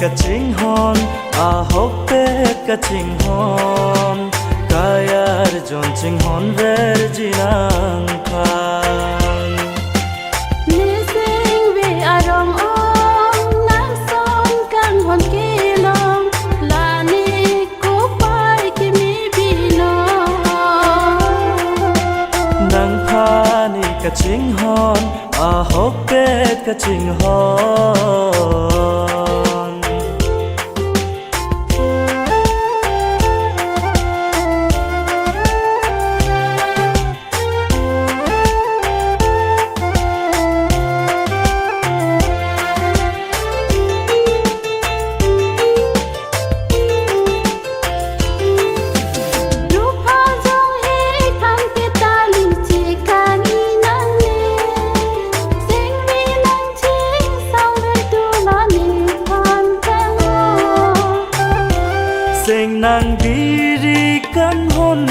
Ka ching hon a hoppe ka ching hon kayar jon ching hon ver jinang phan ni sing vi arong ong nang som kang hon kilong la ni ko pai ki mi bilong nang phani ka ching hon a hoppe ka ching hon Sing nang diri kan hon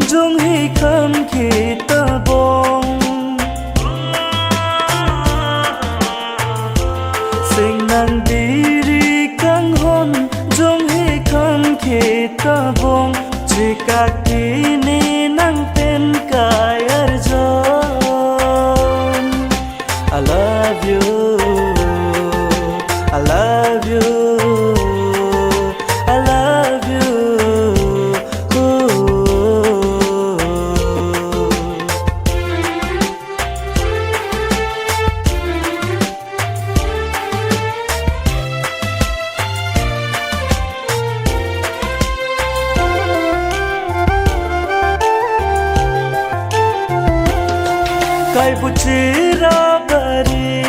jong hi kham khi ta bong Sing nang diri kan hon jong hi kham khi ta bong chika kini nang pen kayar jon I love you I love you Kai buchira bari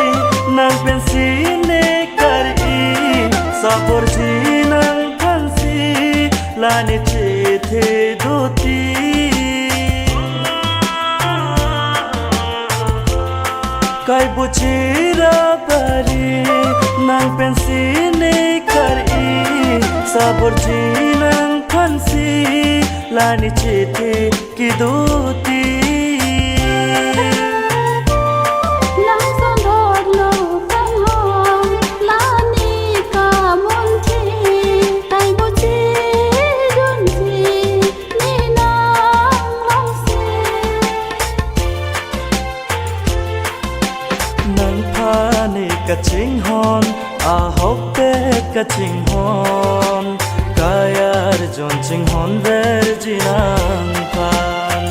nang pensine kari sabor ji nang phansi lani chethe doti Kai buchira bari nang pensine kari sabor ji nang phansi lani chethe ki doti Ka ching hon a hoppe ka ching hon kayar jon ching hon ver jinang phan